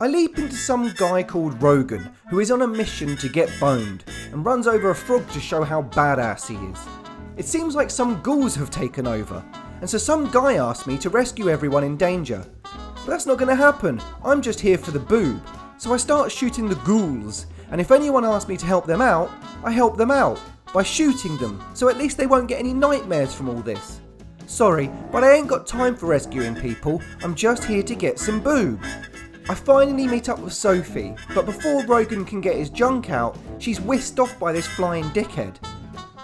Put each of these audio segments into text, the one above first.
I leap into some guy called Rogan, who is on a mission to get boned, and runs over a frog to show how badass he is. It seems like some ghouls have taken over, and so some guy asked me to rescue everyone in danger. But that's not going to happen, I'm just here for the boob. So I start shooting the ghouls, and if anyone asks me to help them out, I help them out by shooting them, so at least they won't get any nightmares from all this. Sorry, but I ain't got time for rescuing people, I'm just here to get some boob. I finally meet up with Sophie, but before Rogan can get his junk out, she's whisked off by this flying dickhead.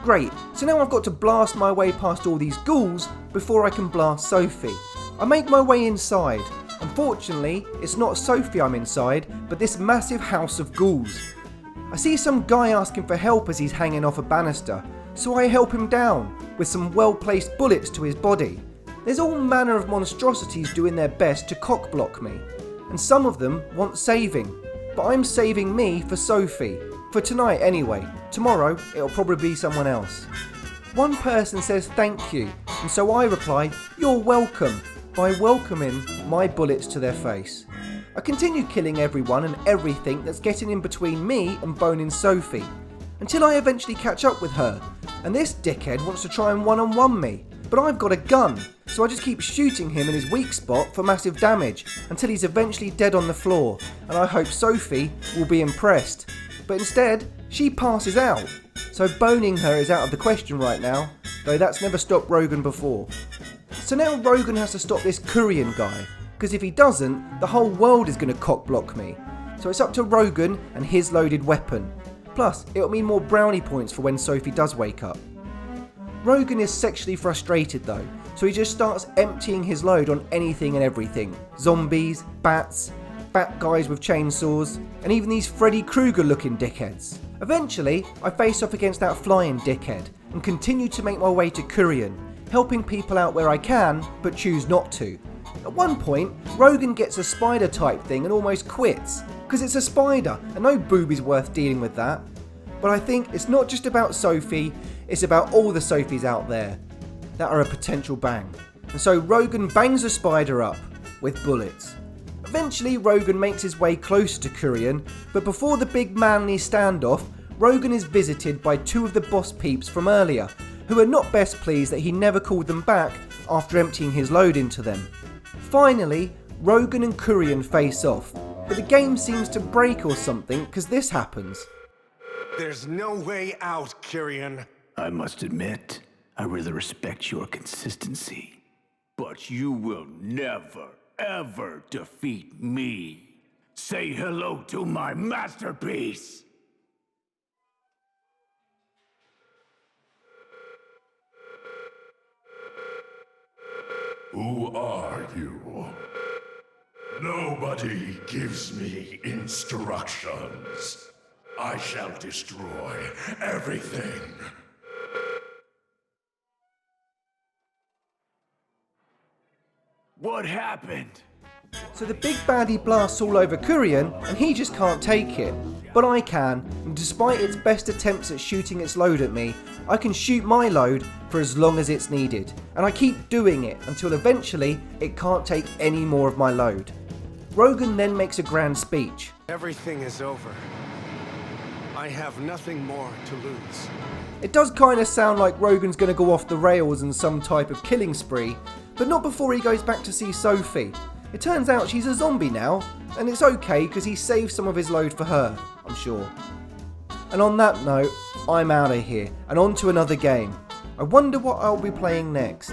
Great, so now I've got to blast my way past all these ghouls before I can blast Sophie. I make my way inside. Unfortunately, it's not Sophie I'm inside, but this massive house of ghouls. I see some guy asking for help as he's hanging off a banister, so I help him down with some well-placed bullets to his body. There's all manner of monstrosities doing their best to cock-block me, and some of them want saving, but I'm saving me for Sophie. For tonight anyway, tomorrow it'll probably be someone else. One person says thank you, and so I reply, you're welcome, by welcoming my bullets to their face. I continue killing everyone and everything that's getting in between me and boning Sophie, until I eventually catch up with her, and this dickhead wants to try and one-on-one me, but I've got a gun, so I just keep shooting him in his weak spot for massive damage, until he's eventually dead on the floor, and I hope Sophie will be impressed. But instead, she passes out, so boning her is out of the question right now, though that's never stopped Rogan before. So now Rogan has to stop this Korean guy, because if he doesn't, the whole world is going to cock-block me. So it's up to Rogan and his loaded weapon. Plus, it'll mean more brownie points for when Sophie does wake up. Rogan is sexually frustrated though, so he just starts emptying his load on anything and everything. Zombies, bats, fat guys with chainsaws, and even these Freddy Krueger looking dickheads. Eventually, I face off against that flying dickhead, and continue to make my way to Korean, helping people out where I can, but choose not to. At one point, Rogan gets a spider type thing and almost quits, because it's a spider, and no boob is worth dealing with that. But I think it's not just about Sophie, it's about all the Sophies out there that are a potential bang. And so Rogan bangs the spider up with bullets. Eventually, Rogan makes his way closer to Korean, but before the big manly standoff, Rogan is visited by two of the boss peeps from earlier, who are not best pleased that he never called them back after emptying his load into them. Finally, Rogan and Korean face off, but the game seems to break or something because this happens. There's no way out, Kyrian. I must admit, I really respect your consistency. But you will never, ever defeat me. Say hello to my masterpiece! Who are you? Nobody gives me instructions. I shall destroy everything. What happened? So the big baddie blasts all over Korean, and he just can't take it. But I can, and despite its best attempts at shooting its load at me, I can shoot my load for as long as it's needed. And I keep doing it until eventually it can't take any more of my load. Rogan then makes a grand speech. Everything is over. I have nothing more to lose. It does kind of sound like Rogan's going to go off the rails in some type of killing spree, but not before he goes back to see Sophie. It turns out she's a zombie now, and it's okay because he saved some of his load for her, I'm sure. And on that note, I'm out of here, and on to another game. I wonder what I'll be playing next.